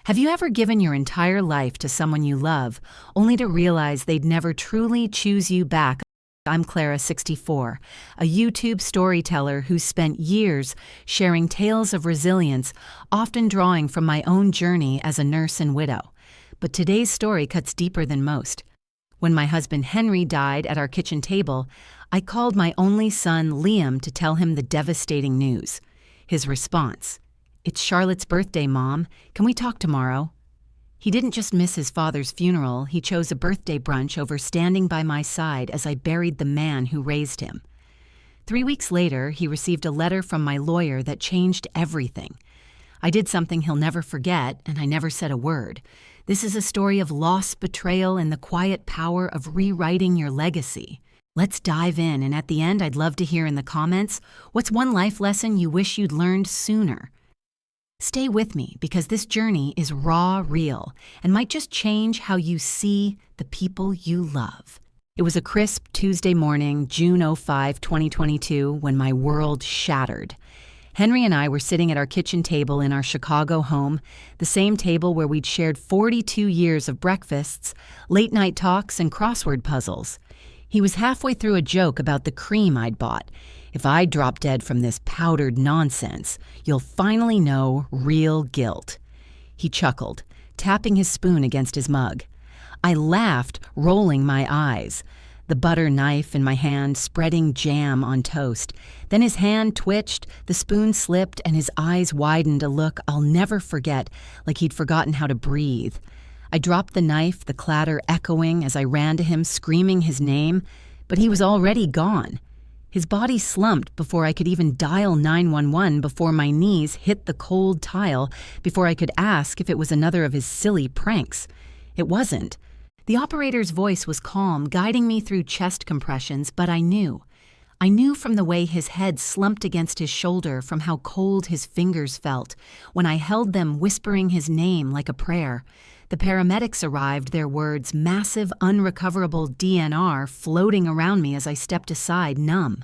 Have you ever given your entire life to someone you love, only to realize they'd never truly choose you back? I'm Clara, 64, a YouTube storyteller who's spent years sharing tales of resilience, often drawing from my own journey as a nurse and widow. But today's story cuts deeper than most. When my husband Henry died at our kitchen table, I called my only son Liam to tell him the devastating news. His response: "It's Charlotte's birthday, Mom. Can we talk tomorrow?" He didn't just miss his father's funeral, he chose a birthday brunch over standing by my side as I buried the man who raised him. 3 weeks later, he received a letter from my lawyer that changed everything. I did something he'll never forget, and I never said a word. This is a story of loss, betrayal, and the quiet power of rewriting your legacy. Let's dive in, and at the end, I'd love to hear in the comments, what's one life lesson you wish you'd learned sooner? Stay with me, because this journey is raw, real, and might just change how you see the people you love. It was a crisp Tuesday morning, June 5, 2022, when my world shattered. Henry and I were sitting at our kitchen table in our Chicago home, the same table where we'd shared 42 years of breakfasts, late-night talks, and crossword puzzles. He was halfway through a joke about the cream I'd bought. "If I drop dead from this powdered nonsense, you'll finally know real guilt." He chuckled, tapping his spoon against his mug. I laughed, rolling my eyes. The butter knife in my hand, spreading jam on toast. Then his hand twitched, the spoon slipped, and his eyes widened a look I'll never forget, like he'd forgotten how to breathe. I dropped the knife, the clatter echoing as I ran to him, screaming his name, but he was already gone. His body slumped before I could even dial 911, before my knees hit the cold tile, before I could ask if it was another of his silly pranks. It wasn't. The operator's voice was calm, guiding me through chest compressions, but I knew. I knew from the way his head slumped against his shoulder, from how cold his fingers felt, when I held them, whispering his name like a prayer. The paramedics arrived, their words, massive, unrecoverable DNR, floating around me as I stepped aside, numb.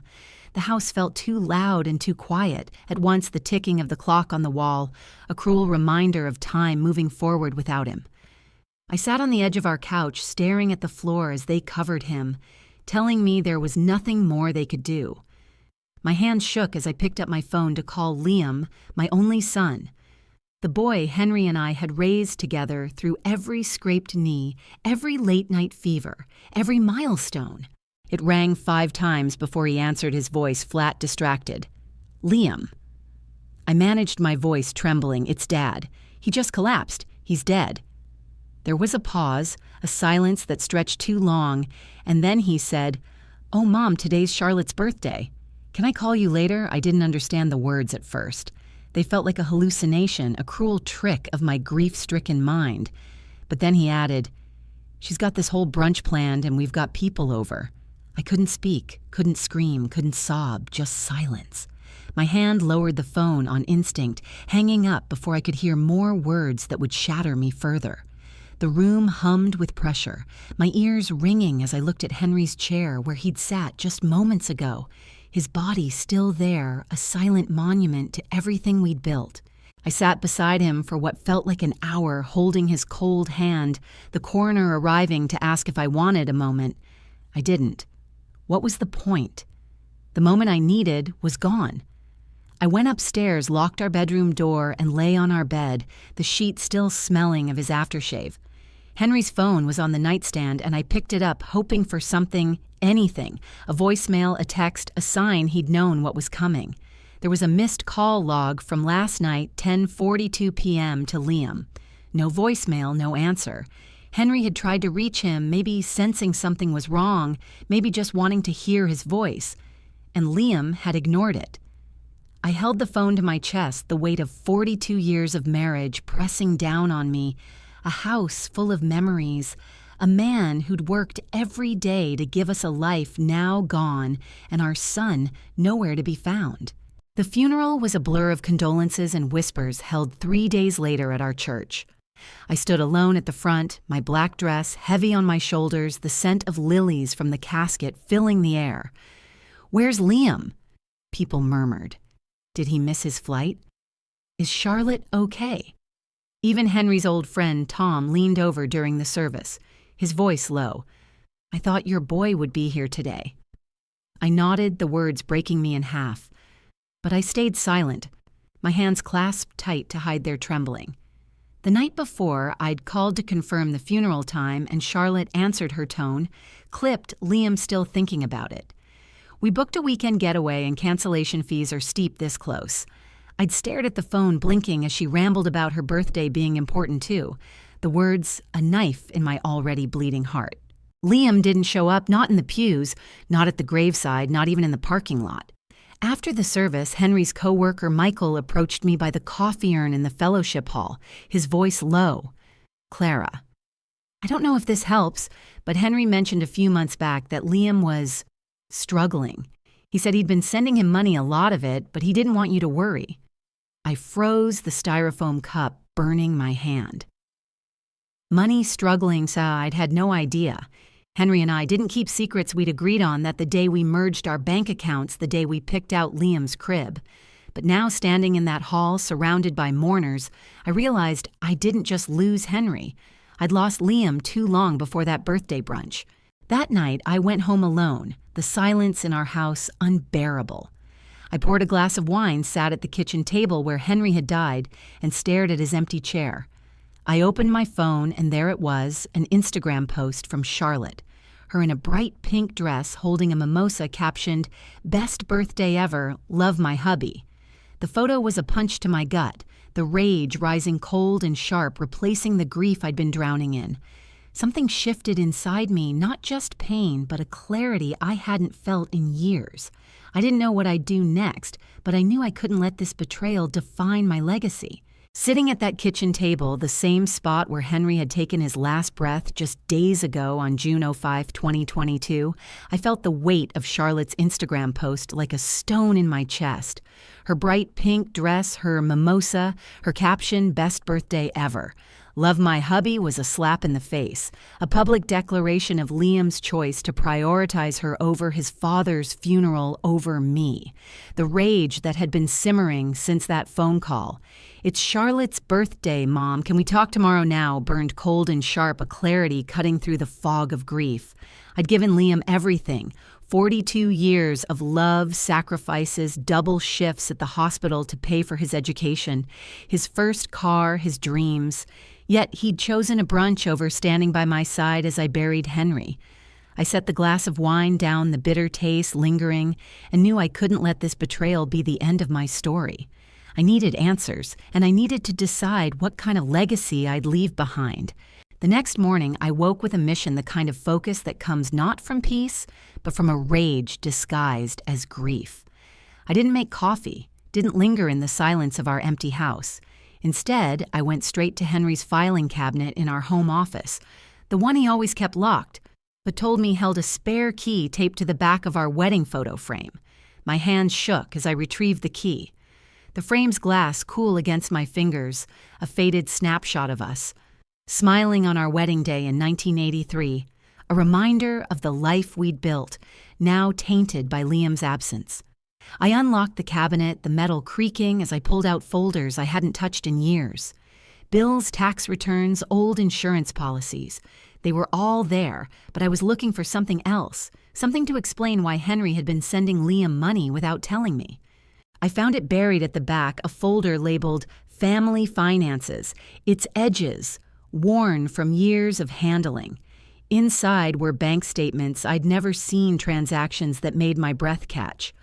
The house felt too loud and too quiet, at once the ticking of the clock on the wall, a cruel reminder of time moving forward without him. I sat on the edge of our couch, staring at the floor as they covered him, telling me there was nothing more they could do. My hand shook as I picked up my phone to call Liam, my only son. The boy Henry and I had raised together through every scraped knee, every late-night fever, every milestone. It rang 5 times before he answered, his voice flat, distracted. "Liam." I managed my voice trembling. "It's Dad. He just collapsed. He's dead." There was a pause, a silence that stretched too long, and then he said, "Oh, Mom, today's Charlotte's birthday. Can I call you later?" I didn't understand the words at first. They felt like a hallucination, a cruel trick of my grief-stricken mind. But then he added, "She's got this whole brunch planned and we've got people over." I couldn't speak, couldn't scream, couldn't sob, just silence. My hand lowered the phone on instinct, hanging up before I could hear more words that would shatter me further. The room hummed with pressure, my ears ringing as I looked at Henry's chair where he'd sat just moments ago, his body still there, a silent monument to everything we'd built. I sat beside him for what felt like an hour, holding his cold hand, the coroner arriving to ask if I wanted a moment. I didn't. What was the point? The moment I needed was gone. I went upstairs, locked our bedroom door, and lay on our bed, the sheet still smelling of his aftershave. Henry's phone was on the nightstand, and I picked it up, hoping for something, anything, a voicemail, a text, a sign he'd known what was coming. There was a missed call log from last night, 10:42 p.m. to Liam. No voicemail, no answer. Henry had tried to reach him, maybe sensing something was wrong, maybe just wanting to hear his voice. And Liam had ignored it. I held the phone to my chest, the weight of 42 years of marriage pressing down on me, a house full of memories, a man who'd worked every day to give us a life now gone, and our son nowhere to be found. The funeral was a blur of condolences and whispers held 3 days later at our church. I stood alone at the front, my black dress heavy on my shoulders, the scent of lilies from the casket filling the air. "Where's Liam?" People murmured. Did he miss his flight? Is Charlotte okay? Even Henry's old friend, Tom, leaned over during the service, his voice low. "I thought your boy would be here today." I nodded, the words breaking me in half. But I stayed silent, my hands clasped tight to hide their trembling. The night before, I'd called to confirm the funeral time, and Charlotte answered her tone, clipped, "Liam still thinking about it." We booked a weekend getaway, and cancellation fees are steep this close. I'd stared at the phone, blinking as she rambled about her birthday being important too. The words, a knife in my already bleeding heart. Liam didn't show up, not in the pews, not at the graveside, not even in the parking lot. After the service, Henry's coworker Michael approached me by the coffee urn in the fellowship hall, his voice low. "Clara, I don't know if this helps, but Henry mentioned a few months back that Liam was struggling. He said he'd been sending him money, a lot of it, but he didn't want you to worry." I froze, the styrofoam cup burning my hand. Money struggling, so I'd had no idea. Henry and I didn't keep secrets we'd agreed on that the day we merged our bank accounts, the day we picked out Liam's crib. But now, standing in that hall, surrounded by mourners, I realized I didn't just lose Henry. I'd lost Liam too long before that birthday brunch. That night, I went home alone, the silence in our house unbearable. I poured a glass of wine, sat at the kitchen table where Henry had died, and stared at his empty chair. I opened my phone, and there it was, an Instagram post from Charlotte. Her in a bright pink dress holding a mimosa captioned, "Best birthday ever, love my hubby." The photo was a punch to my gut, the rage rising cold and sharp, replacing the grief I'd been drowning in. Something shifted inside me, not just pain, but a clarity I hadn't felt in years. I didn't know what I'd do next, but I knew I couldn't let this betrayal define my legacy. Sitting at that kitchen table, the same spot where Henry had taken his last breath just days ago on June 5, 2022, I felt the weight of Charlotte's Instagram post like a stone in my chest. Her bright pink dress, her mimosa, her caption, "Best birthday ever." "Love my hubby" was a slap in the face, a public declaration of Liam's choice to prioritize her over his father's funeral over me. The rage that had been simmering since that phone call. "It's Charlotte's birthday, Mom. Can we talk tomorrow now?" burned cold and sharp, a clarity cutting through the fog of grief. I'd given Liam everything. 42 years of love, sacrifices, double shifts at the hospital to pay for his education, his first car, his dreams. Yet he'd chosen a brunch over standing by my side as I buried Henry. I set the glass of wine down, the bitter taste lingering, and knew I couldn't let this betrayal be the end of my story. I needed answers, and I needed to decide what kind of legacy I'd leave behind. The next morning, I woke with a mission, the kind of focus that comes not from peace, but from a rage disguised as grief. I didn't make coffee, didn't linger in the silence of our empty house. Instead, I went straight to Henry's filing cabinet in our home office, the one he always kept locked, but told me held a spare key taped to the back of our wedding photo frame. My hands shook as I retrieved the key. The frame's glass cool against my fingers, a faded snapshot of us, smiling on our wedding day in 1983, a reminder of the life we'd built, now tainted by Liam's absence. I unlocked the cabinet, the metal creaking as I pulled out folders I hadn't touched in years. Bills, tax returns, old insurance policies. They were all there, but I was looking for something else, something to explain why Henry had been sending Liam money without telling me. I found it buried at the back, a folder labeled Family Finances, its edges worn from years of handling. Inside were bank statements I'd never seen, transactions that made my breath catch.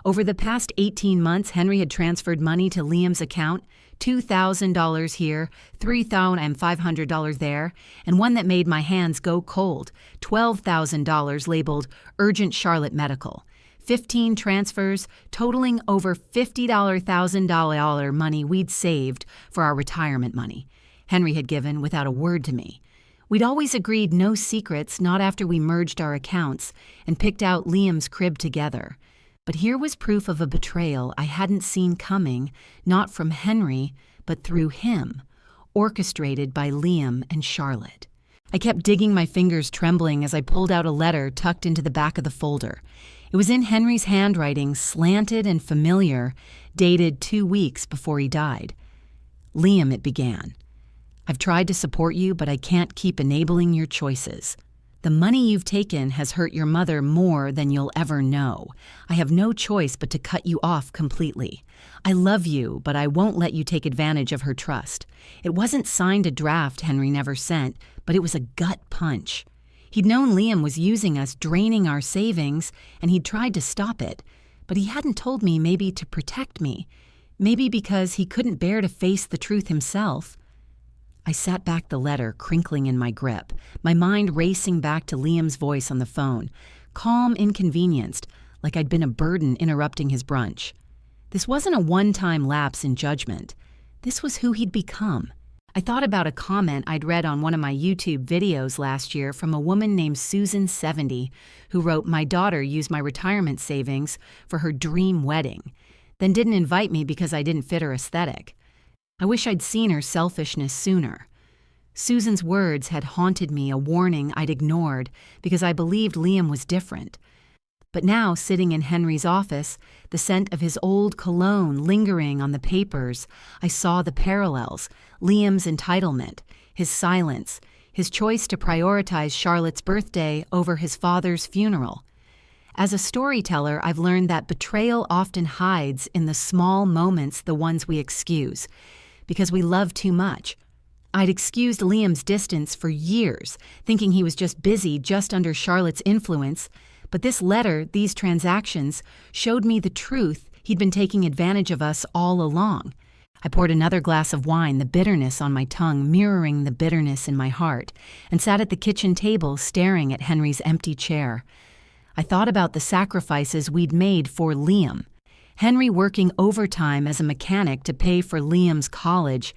Over the past 18 months, Henry had transferred money to Liam's account, $2,000 here, $3,500 there, and one that made my hands go cold, $12,000 labeled Urgent Charlotte Medical. 15 transfers, totaling over $50,000 money we'd saved for our retirement money. Henry had given without a word to me. We'd always agreed no secrets, not after we merged our accounts and picked out Liam's crib together. But here was proof of a betrayal I hadn't seen coming, not from Henry, but through him, orchestrated by Liam and Charlotte. I kept digging, my fingers trembling as I pulled out a letter tucked into the back of the folder. It was in Henry's handwriting, slanted and familiar, dated 2 weeks before he died. "Liam," it began. I've tried to support you, but I can't keep enabling your choices. The money you've taken has hurt your mother more than you'll ever know. I have no choice but to cut you off completely. I love you, but I won't let you take advantage of her trust. It wasn't signed a draft Henry never sent, but it was a gut punch. He'd known Liam was using us, draining our savings, and he'd tried to stop it. But he hadn't told me, maybe to protect me. Maybe because he couldn't bear to face the truth himself. I sat back the letter, crinkling in my grip, my mind racing back to Liam's voice on the phone, calm, inconvenienced, like I'd been a burden interrupting his brunch. This wasn't a one-time lapse in judgment. This was who he'd become. I thought about a comment I'd read on one of my YouTube videos last year from a woman named Susan 70, who wrote, "My daughter used my retirement savings for her dream wedding, then didn't invite me because I didn't fit her aesthetic. I wish I'd seen her selfishness sooner." Susan's words had haunted me, a warning I'd ignored because I believed Liam was different. But now, sitting in Henry's office, the scent of his old cologne lingering on the papers, I saw the parallels: Liam's entitlement, his silence, his choice to prioritize Charlotte's birthday over his father's funeral. As a storyteller, I've learned that betrayal often hides in the small moments, the ones we excuse, because we love too much. I'd excused Liam's distance for years, thinking he was just busy, just under Charlotte's influence. But this letter, these transactions, showed me the truth. He'd been taking advantage of us all along. I poured another glass of wine, the bitterness on my tongue mirroring the bitterness in my heart, and sat at the kitchen table staring at Henry's empty chair. I thought about the sacrifices we'd made for Liam. Henry working overtime as a mechanic to pay for Liam's college,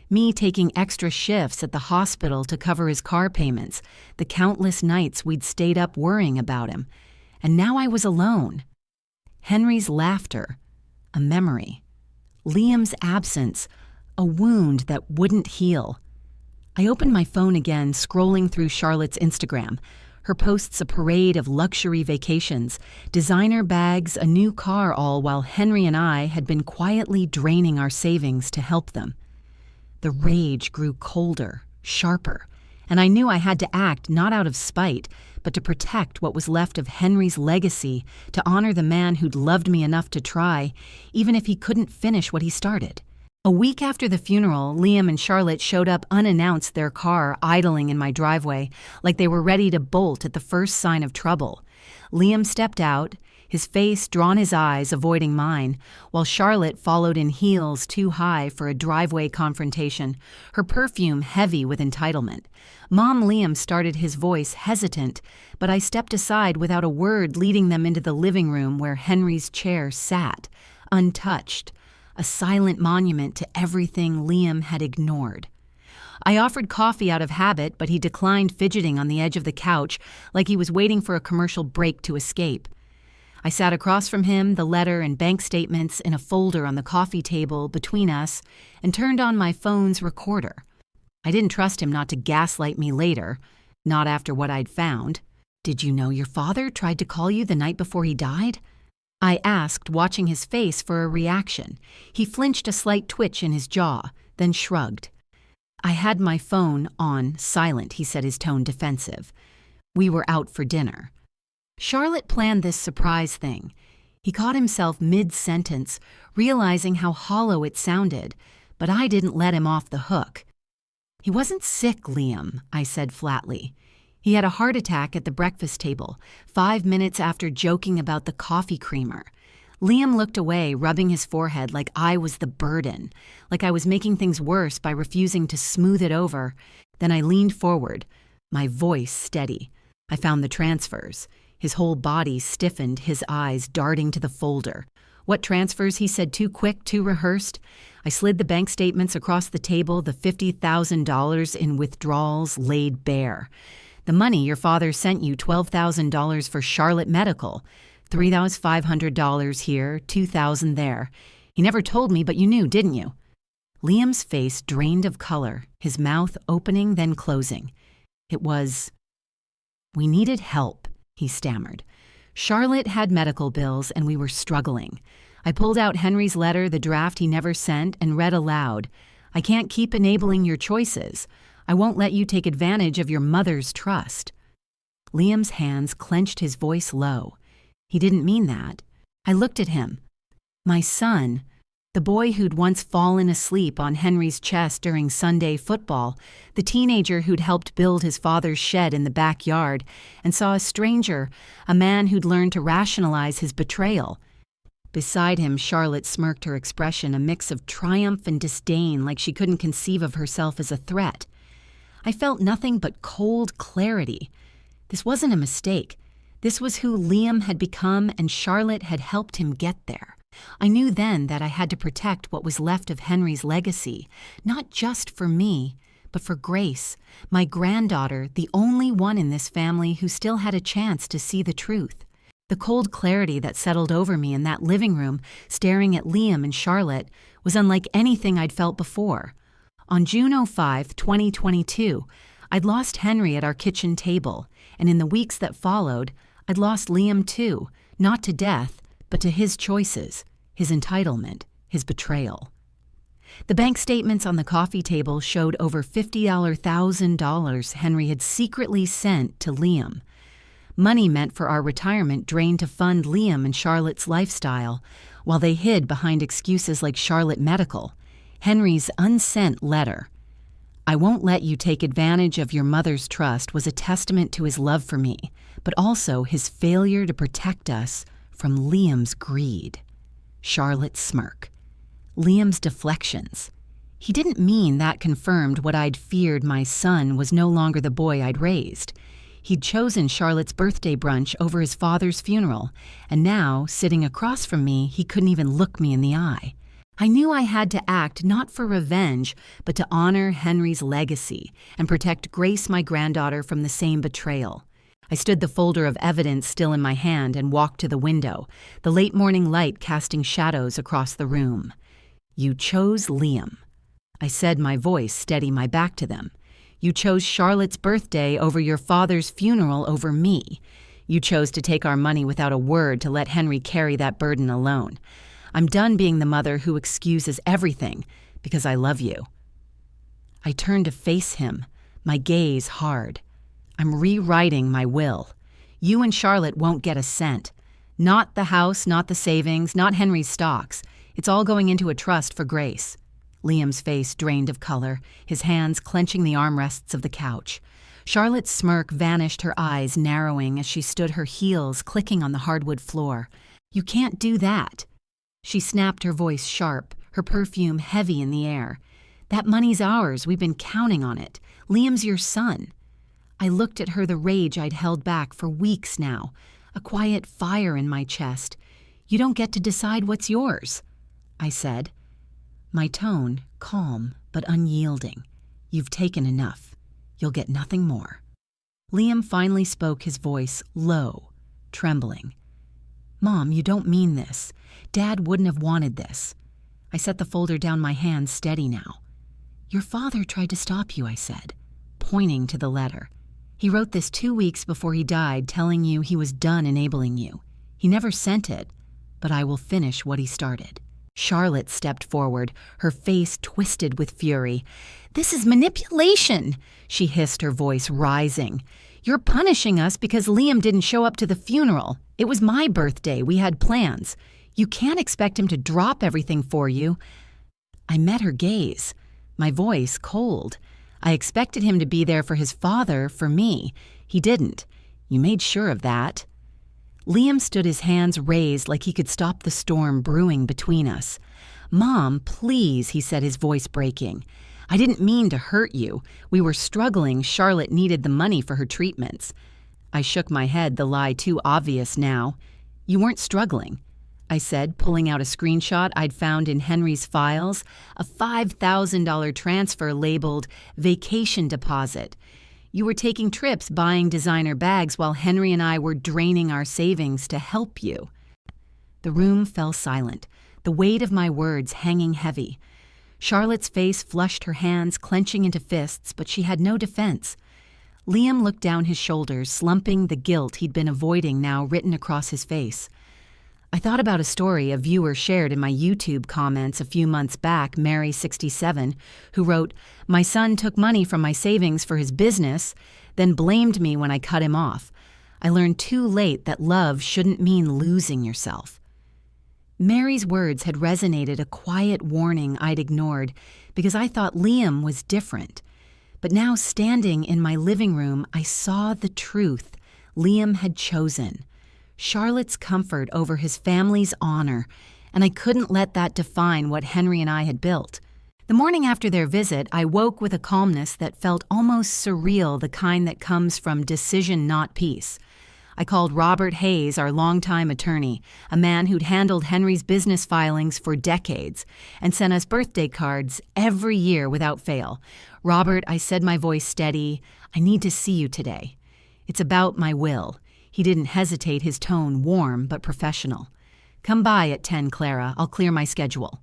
me taking extra shifts at the hospital to cover his car payments, the countless nights we'd stayed up worrying about him. And now I was alone. Henry's laughter, a memory. Liam's absence, a wound that wouldn't heal. I opened my phone again, scrolling through Charlotte's Instagram. Her posts a parade of luxury vacations, designer bags, a new car, all while Henry and I had been quietly draining our savings to help them. The rage grew colder, sharper, and I knew I had to act not out of spite, but to protect what was left of Henry's legacy, to honor the man who'd loved me enough to try, even if he couldn't finish what he started. A week after the funeral, Liam and Charlotte showed up unannounced, their car idling in my driveway, like they were ready to bolt at the first sign of trouble. Liam stepped out, his face drawn his eyes, avoiding mine, while Charlotte followed in heels too high for a driveway confrontation, her perfume heavy with entitlement. Mom Liam started his voice hesitant, but I stepped aside without a word, leading them into the living room where Henry's chair sat, untouched, a silent monument to everything Liam had ignored. I offered coffee out of habit, but he declined, fidgeting on the edge of the couch like he was waiting for a commercial break to escape. I sat across from him, the letter and bank statements in a folder on the coffee table between us, and turned on my phone's recorder. I didn't trust him not to gaslight me later, not after what I'd found. "Did you know your father tried to call you the night before he died?" I asked, watching his face for a reaction. He flinched, a slight twitch in his jaw, then shrugged. "I had my phone on silent," he said, his tone defensive. "We were out for dinner." Charlotte planned this surprise thing. He caught himself mid-sentence, realizing how hollow it sounded, but I didn't let him off the hook. "He wasn't sick, Liam," I said flatly. "He had a heart attack at the breakfast table, 5 minutes after joking about the coffee creamer." Liam looked away, rubbing his forehead like I was the burden, like I was making things worse by refusing to smooth it over. Then I leaned forward, my voice steady. I found the transfers. His whole body stiffened, his eyes darting to the folder. "What transfers?" he said, too quick, too rehearsed. I slid the bank statements across the table, the $50,000 in withdrawals laid bare. "The money your father sent you, $12,000 for Charlotte Medical. $3,500 here, $2,000 there. He never told me, but you knew, didn't you?" Liam's face drained of color, his mouth opening then closing. It was, "We needed help," he stammered. "Charlotte had medical bills and we were struggling." I pulled out Henry's letter, the draft he never sent, and read aloud. I can't keep enabling your choices. I won't let you take advantage of your mother's trust." Liam's hands clenched, his voice low. He didn't mean that. I looked at him. My son, the boy who'd once fallen asleep on Henry's chest during Sunday football, the teenager who'd helped build his father's shed in the backyard and saw a stranger, a man who'd learned to rationalize his betrayal. Beside him, Charlotte smirked, her expression a mix of triumph and disdain, like she couldn't conceive of herself as a threat. I felt nothing but cold clarity. This wasn't a mistake. This was who Liam had become, and Charlotte had helped him get there. I knew then that I had to protect what was left of Henry's legacy, not just for me, but for Grace, my granddaughter, the only one in this family who still had a chance to see the truth. The cold clarity that settled over me in that living room, staring at Liam and Charlotte, was unlike anything I'd felt before. On June 5, 2022, I'd lost Henry at our kitchen table, and in the weeks that followed, I'd lost Liam too, not to death, but to his choices, his entitlement, his betrayal. The bank statements on the coffee table showed over $50,000 Henry had secretly sent to Liam. Money meant for our retirement drained to fund Liam and Charlotte's lifestyle, while they hid behind excuses like Charlotte Medical. Henry's unsent letter, "I won't let you take advantage of your mother's trust," was a testament to his love for me, but also his failure to protect us from Liam's greed. Charlotte's smirk. Liam's deflections. He didn't mean that confirmed what I'd feared. My son was no longer the boy I'd raised. He'd chosen Charlotte's birthday brunch over his father's funeral, and now, sitting across from me, he couldn't even look me in the eye. I knew I had to act not for revenge, but to honor Henry's legacy and protect Grace, my granddaughter, from the same betrayal. I stood the folder of evidence still in my hand and walked to the window, the late morning light casting shadows across the room. "You chose Liam," I said, my voice steady, my back to them. "You chose Charlotte's birthday over your father's funeral over me. You chose to take our money without a word, to let Henry carry that burden alone. I'm done being the mother who excuses everything because I love you." I turned to face him, my gaze hard. "I'm rewriting my will. You and Charlotte won't get a cent. Not the house, not the savings, not Henry's stocks. It's all going into a trust for Grace." Liam's face drained of color, his hands clenching the armrests of the couch. Charlotte's smirk vanished, her eyes narrowing as she stood, her heels clicking on the hardwood floor. "You can't do that." She snapped, her voice sharp, her perfume heavy in the air. "That money's ours. We've been counting on it. Liam's your son." I looked at her, the rage I'd held back for weeks now, a quiet fire in my chest. "You don't get to decide what's yours," I said. My tone, calm but unyielding. "You've taken enough. You'll get nothing more." Liam finally spoke, his voice low, trembling. "Mom, you don't mean this. Dad wouldn't have wanted this." I set the folder down, my hands steady now. "Your father tried to stop you," I said, pointing to the letter. "He wrote this 2 weeks before he died, telling you he was done enabling you. He never sent it, but I will finish what he started." Charlotte stepped forward, her face twisted with fury. "This is manipulation," she hissed, her voice rising. "You're punishing us because Liam didn't show up to the funeral. It was my birthday. We had plans. You can't expect him to drop everything for you." I met her gaze, my voice cold. "I expected him to be there for his father, for me. He didn't. You made sure of that." Liam stood, his hands raised like he could stop the storm brewing between us. "Mom, please," he said, his voice breaking. "I didn't mean to hurt you. We were struggling. Charlotte needed the money for her treatments." I shook my head, the lie too obvious now. "You weren't struggling," I said, pulling out a screenshot I'd found in Henry's files, a $5,000 transfer labeled vacation deposit. "You were taking trips, buying designer bags, while Henry and I were draining our savings to help you." The room fell silent, the weight of my words hanging heavy. Charlotte's face flushed, her hands clenching into fists, but she had no defense. Liam looked down his shoulders, slumping, the guilt he'd been avoiding now written across his face. I thought about a story a viewer shared in my YouTube comments a few months back, Mary 67, who wrote, "My son took money from my savings for his business, then blamed me when I cut him off. I learned too late that love shouldn't mean losing yourself." Mary's words had resonated, a quiet warning I'd ignored because I thought Liam was different. But now, standing in my living room, I saw the truth Liam had chosen. Charlotte's comfort over his family's honor, and I couldn't let that define what Henry and I had built. The morning after their visit, I woke with a calmness that felt almost surreal, the kind that comes from decision, not peace. I called Robert Hayes, our longtime attorney, a man who'd handled Henry's business filings for decades and sent us birthday cards every year without fail. "Robert," I said, my voice steady, "I need to see you today. It's about my will." He didn't hesitate, his tone warm but professional. "Come by at 10, Clara. I'll clear my schedule."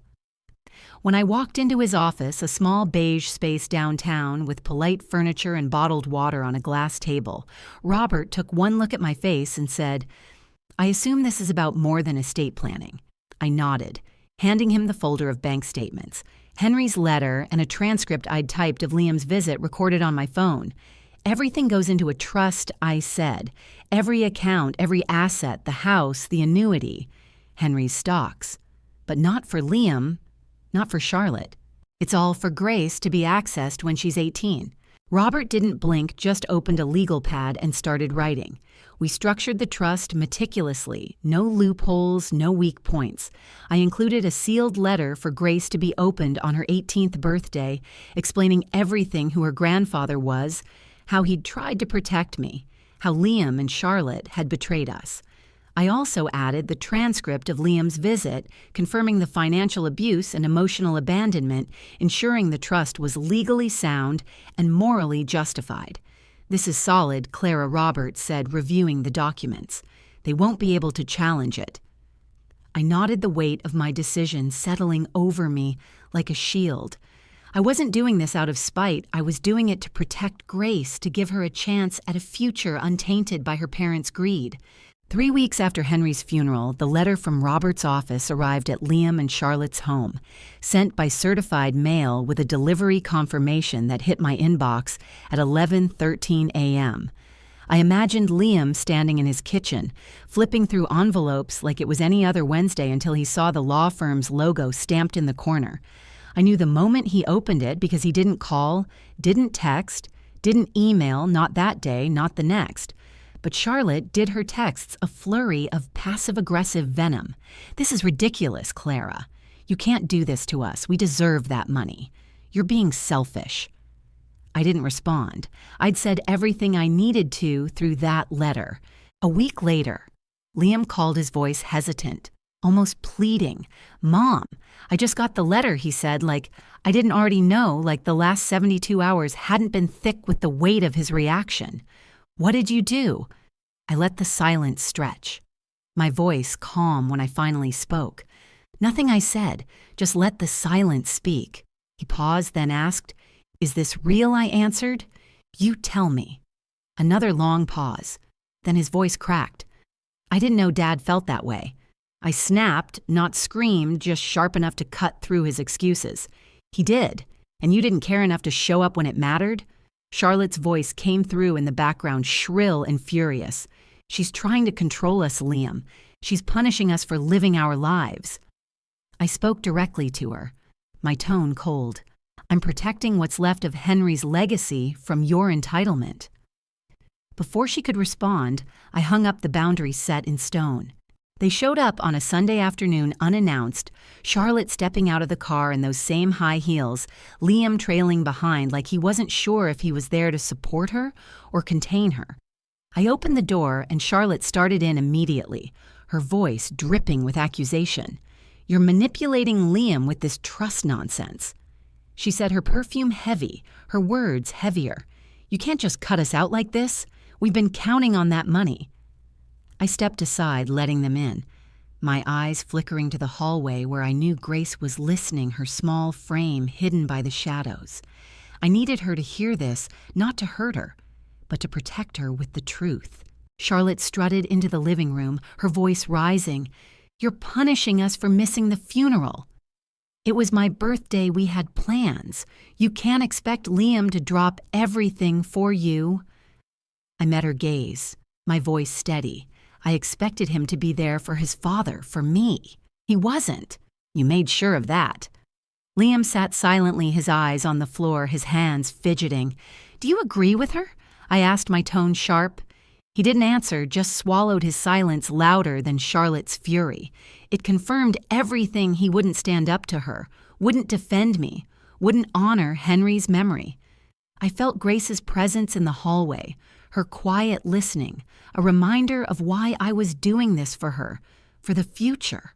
When I walked into his office, a small beige space downtown with polite furniture and bottled water on a glass table, Robert took one look at my face and said, "I assume this is about more than estate planning." I nodded, handing him the folder of bank statements, Henry's letter, and a transcript I'd typed of Liam's visit recorded on my phone. "Everything goes into a trust," I said. "Every account, every asset, the house, the annuity, Henry's stocks. But not for Liam, not for Charlotte. It's all for Grace to be accessed when she's 18. Robert didn't blink, just opened a legal pad and started writing. We structured the trust meticulously, no loopholes, no weak points. I included a sealed letter for Grace to be opened on her 18th birthday, explaining everything: who her grandfather was, how he'd tried to protect me, how Liam and Charlotte had betrayed us. I also added the transcript of Liam's visit, confirming the financial abuse and emotional abandonment, ensuring the trust was legally sound and morally justified. "This is solid," Clara Roberts said, reviewing the documents. "They won't be able to challenge it." I nodded, the weight of my decision settling over me like a shield. I wasn't doing this out of spite. I was doing it to protect Grace, to give her a chance at a future untainted by her parents' greed. 3 weeks after Henry's funeral, the letter from Robert's office arrived at Liam and Charlotte's home, sent by certified mail with a delivery confirmation that hit my inbox at 11:13 a.m. I imagined Liam standing in his kitchen, flipping through envelopes like it was any other Wednesday until he saw the law firm's logo stamped in the corner. I knew the moment he opened it because he didn't call, didn't text, didn't email, not that day, not the next. But Charlotte did her texts a flurry of passive-aggressive venom. "This is ridiculous, Clara. You can't do this to us. We deserve that money. You're being selfish." I didn't respond. I'd said everything I needed to through that letter. A week later, Liam called, his voice hesitant, almost pleading. "Mom, I just got the letter," he said, like I didn't already know, like the last 72 hours hadn't been thick with the weight of his reaction. "What did you do?" I let the silence stretch, my voice calm when I finally spoke. "Nothing," I said, "just let the silence speak." He paused, then asked, "Is this real?" I answered. "You tell me." Another long pause. Then his voice cracked. I didn't know Dad felt that way. I snapped, not screamed, just sharp enough to cut through his excuses. "He did, and you didn't care enough to show up when it mattered?" Charlotte's voice came through in the background, shrill and furious. "She's trying to control us, Liam. She's punishing us for living our lives." I spoke directly to her, my tone cold. "I'm protecting what's left of Henry's legacy from your entitlement." Before she could respond, I hung up the boundaries set in stone. They showed up on a Sunday afternoon unannounced, Charlotte stepping out of the car in those same high heels, Liam trailing behind like he wasn't sure if he was there to support her or contain her. I opened the door and Charlotte started in immediately, her voice dripping with accusation. "You're manipulating Liam with this trust nonsense." She said, her perfume heavy, her words heavier. "You can't just cut us out like this. We've been counting on that money." I stepped aside, letting them in, my eyes flickering to the hallway where I knew Grace was listening, her small frame hidden by the shadows. I needed her to hear this, not to hurt her, but to protect her with the truth. Charlotte strutted into the living room, her voice rising. You're punishing us for missing the funeral. It was my birthday, we had plans. You can't expect Liam to drop everything for you. I met her gaze, my voice steady. I expected him to be there for his father, for me. He wasn't. You made sure of that. Liam sat silently, his eyes on the floor, his hands fidgeting. Do you agree with her? I asked, my tone sharp. He didn't answer, just swallowed his silence louder than Charlotte's fury. It confirmed everything. He wouldn't stand up to her, wouldn't defend me, wouldn't honor Henry's memory. I felt Grace's presence in the hallway, her quiet listening, a reminder of why I was doing this for her, for the future.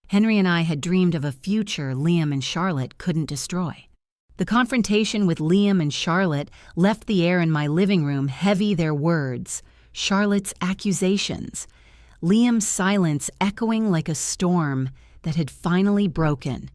Henry and I had dreamed of a future Liam and Charlotte couldn't destroy. The confrontation with Liam and Charlotte left the air in my living room heavy, their words, Charlotte's accusations, Liam's silence echoing like a storm that had finally broken.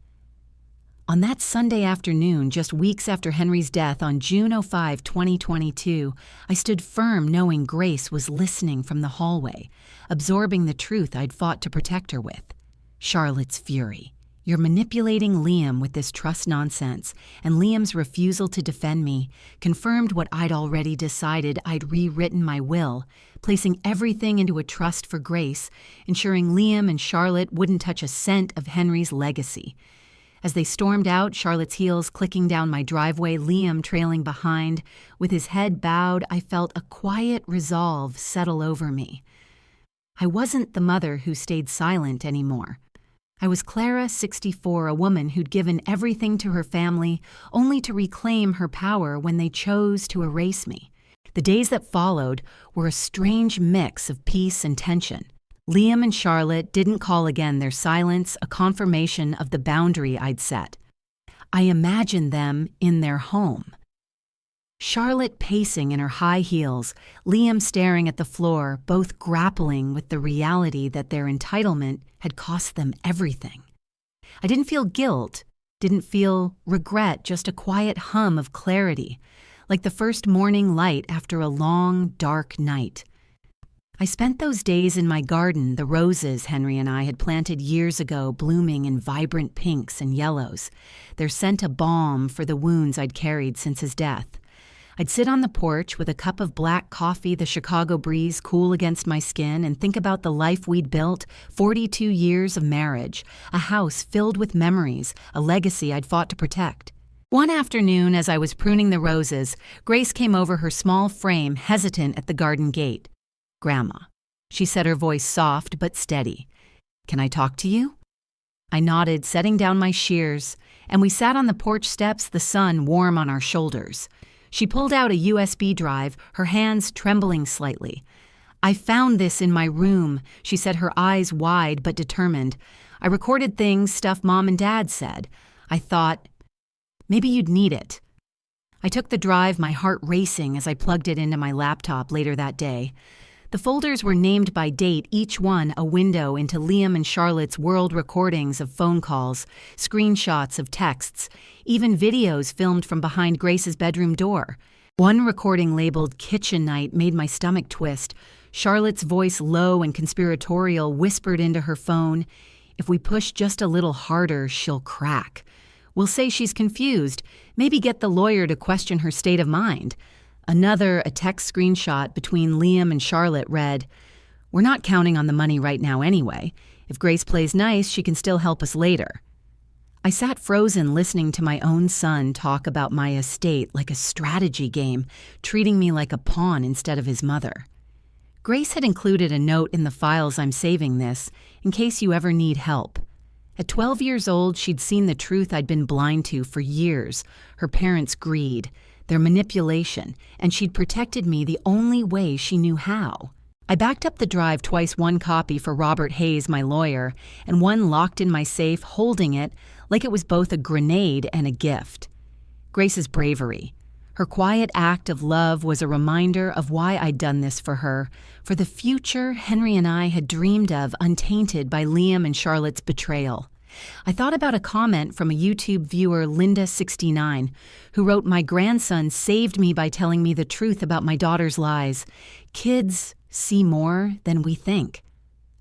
On that Sunday afternoon, just weeks after Henry's death on June 5, 2022, I stood firm knowing Grace was listening from the hallway, absorbing the truth I'd fought to protect her with. Charlotte's fury. You're manipulating Liam with this trust nonsense, and Liam's refusal to defend me confirmed what I'd already decided. I'd rewritten my will, placing everything into a trust for Grace, ensuring Liam and Charlotte wouldn't touch a cent of Henry's legacy. As they stormed out, Charlotte's heels clicking down my driveway, Liam trailing behind, with his head bowed, I felt a quiet resolve settle over me. I wasn't the mother who stayed silent anymore. I was Clara, 64, a woman who'd given everything to her family, only to reclaim her power when they chose to erase me. The days that followed were a strange mix of peace and tension. Liam and Charlotte didn't call again, their silence a confirmation of the boundary I'd set. I imagined them in their home. Charlotte pacing in her high heels, Liam staring at the floor, both grappling with the reality that their entitlement had cost them everything. I didn't feel guilt, didn't feel regret, just a quiet hum of clarity, like the first morning light after a long, dark night. I spent those days in my garden, the roses Henry and I had planted years ago blooming in vibrant pinks and yellows, their scent a balm for the wounds I'd carried since his death. I'd sit on the porch with a cup of black coffee, the Chicago breeze cool against my skin, and think about the life we'd built, 42 years of marriage, a house filled with memories, a legacy I'd fought to protect. One afternoon, as I was pruning the roses, Grace came over, her small frame hesitant at the garden gate. "Grandma," she said, her voice soft but steady. "Can I talk to you?" I nodded, setting down my shears, and we sat on the porch steps, the sun warm on our shoulders. She pulled out a USB drive, her hands trembling slightly. "I found this in my room," she said, her eyes wide but determined. "I recorded things, stuff Mom and Dad said. I thought, maybe you'd need it." I took the drive, my heart racing as I plugged it into my laptop later that day. The folders were named by date, each one a window into Liam and Charlotte's world, recordings of phone calls, screenshots of texts, even videos filmed from behind Grace's bedroom door. One recording labeled "Kitchen Night" made my stomach twist. Charlotte's voice, low and conspiratorial, whispered into her phone, "If we push just a little harder, she'll crack. We'll say she's confused, maybe get the lawyer to question her state of mind." Another, a text screenshot between Liam and Charlotte, read, "We're not counting on the money right now anyway. If Grace plays nice, she can still help us later." I sat frozen, listening to my own son talk about my estate like a strategy game, treating me like a pawn instead of his mother. Grace had included a note in the files I'm saving this, in case you ever need help. At 12 years old, she'd seen the truth I'd been blind to for years, her parents' greed, their manipulation, and she'd protected me the only way she knew how. I backed up the drive twice, one copy for Robert Hayes, my lawyer, and one locked in my safe, holding it like it was both a grenade and a gift. Grace's bravery, her quiet act of love, was a reminder of why I'd done this for her, for the future Henry and I had dreamed of, untainted by Liam and Charlotte's betrayal. I thought about a comment from a YouTube viewer, Linda69, who wrote, "My grandson saved me by telling me the truth about my daughter's lies. Kids see more than we think."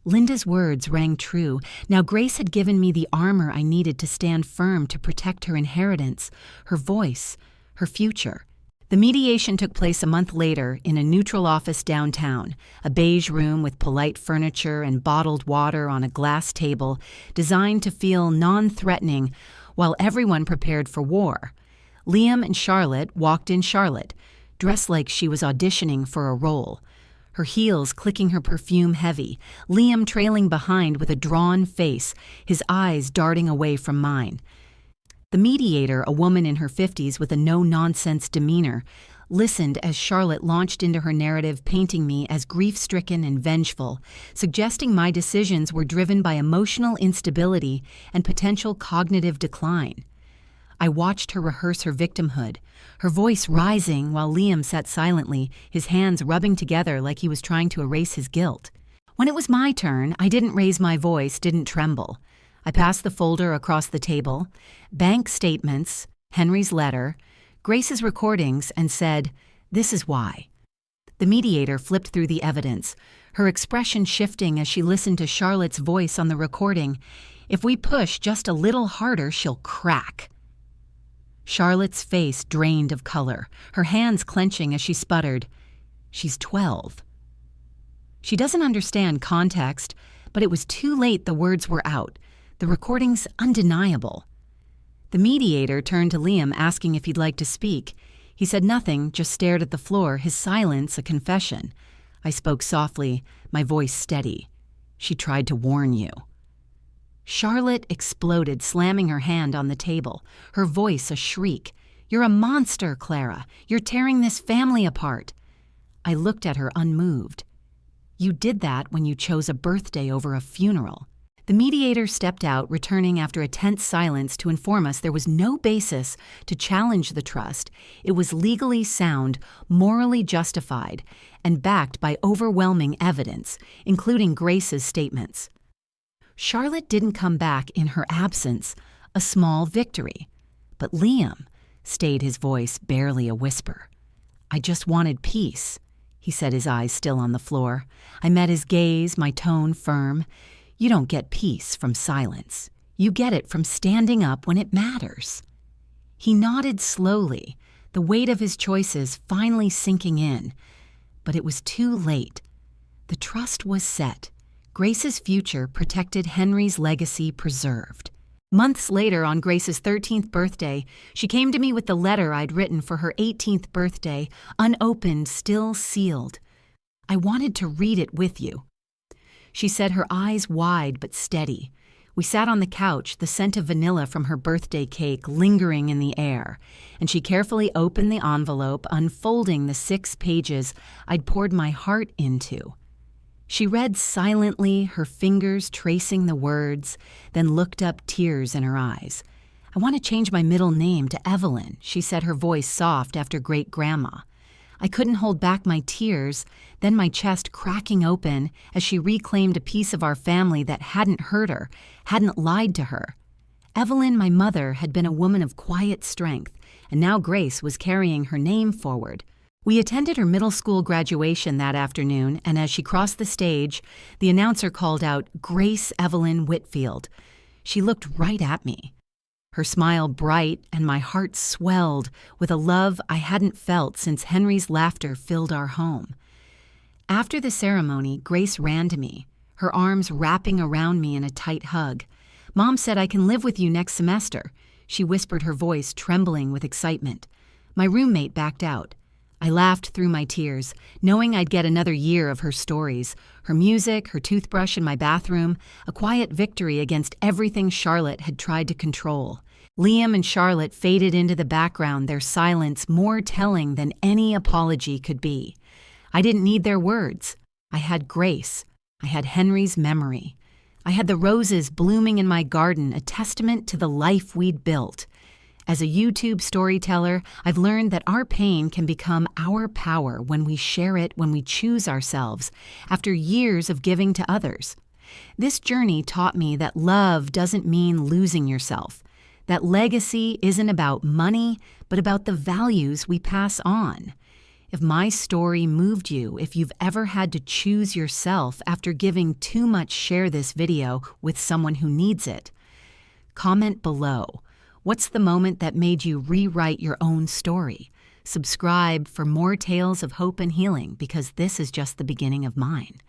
Linda's words rang true. Now Grace had given me the armor I needed to stand firm to protect her inheritance, her voice, her future. The mediation took place a month later in a neutral office downtown, a beige room with polite furniture and bottled water on a glass table designed to feel non-threatening while everyone prepared for war. Liam and Charlotte walked in Charlotte, dressed like she was auditioning for a role. Her heels clicking her perfume heavy, Liam trailing behind with a drawn face, his eyes darting away from mine. The mediator, a woman in her 50s with a no-nonsense demeanor, listened as Charlotte launched into her narrative, painting me as grief-stricken and vengeful, suggesting my decisions were driven by emotional instability and potential cognitive decline. I watched her rehearse her victimhood, her voice rising while Liam sat silently, his hands rubbing together like he was trying to erase his guilt. When it was my turn, I didn't raise my voice, didn't tremble. I passed the folder across the table, bank statements, Henry's letter, Grace's recordings, and said, "This is why." The mediator flipped through the evidence, her expression shifting as she listened to Charlotte's voice on the recording. "If we push just a little harder, she'll crack." Charlotte's face drained of color, her hands clenching as she sputtered, "She's 12. She doesn't understand context, but it was too late. The words were out. The recording's undeniable. The mediator turned to Liam, asking if he'd like to speak. He said nothing, just stared at the floor, his silence a confession. I spoke softly, my voice steady. "She tried to warn you." Charlotte exploded, slamming her hand on the table, her voice a shriek. "You're a monster, Clara. You're tearing this family apart." I looked at her unmoved. "You did that when you chose a birthday over a funeral." The mediator stepped out, returning after a tense silence to inform us there was no basis to challenge the trust. It was legally sound, morally justified, and backed by overwhelming evidence, including Grace's statements. Charlotte didn't come back in her absence, a small victory. But Liam stayed, his voice barely a whisper. "I just wanted peace," he said, his eyes still on the floor. I met his gaze, my tone firm. "You don't get peace from silence. You get it from standing up when it matters." He nodded slowly, the weight of his choices finally sinking in. But it was too late. The trust was set. Grace's future protected, Henry's legacy preserved. Months later, on Grace's 13th birthday, she came to me with the letter I'd written for her 18th birthday, unopened, still sealed. "I wanted to read it with you." She said, her eyes wide but steady. We sat on the couch, the scent of vanilla from her birthday cake lingering in the air, and she carefully opened the envelope, unfolding the 6 pages I'd poured my heart into. She read silently, her fingers tracing the words, then looked up, tears in her eyes. "I want to change my middle name to Evelyn," she said, her voice soft after great-grandma. I couldn't hold back my tears, then my chest cracking open as she reclaimed a piece of our family that hadn't hurt her, hadn't lied to her. Evelyn, my mother, had been a woman of quiet strength, and now Grace was carrying her name forward. We attended her middle school graduation that afternoon, and as she crossed the stage, the announcer called out, "Grace Evelyn Whitfield." She looked right at me. Her smile bright, and my heart swelled with a love I hadn't felt since Henry's laughter filled our home. After the ceremony, Grace ran to me, her arms wrapping around me in a tight hug. "Mom said I can live with you next semester," she whispered, her voice trembling with excitement. My roommate backed out. I laughed through my tears, knowing I'd get another year of her stories, her music, her toothbrush in my bathroom, a quiet victory against everything Charlotte had tried to control. Liam and Charlotte faded into the background, their silence more telling than any apology could be. I didn't need their words. I had Grace. I had Henry's memory. I had the roses blooming in my garden, a testament to the life we'd built. As a YouTube storyteller, I've learned that our pain can become our power when we share it, when we choose ourselves, after years of giving to others. This journey taught me that love doesn't mean losing yourself, that legacy isn't about money, but about the values we pass on. If my story moved you, if you've ever had to choose yourself after giving too much, share this video with someone who needs it. Comment below. What's the moment that made you rewrite your own story? Subscribe for more tales of hope and healing, because this is just the beginning of mine.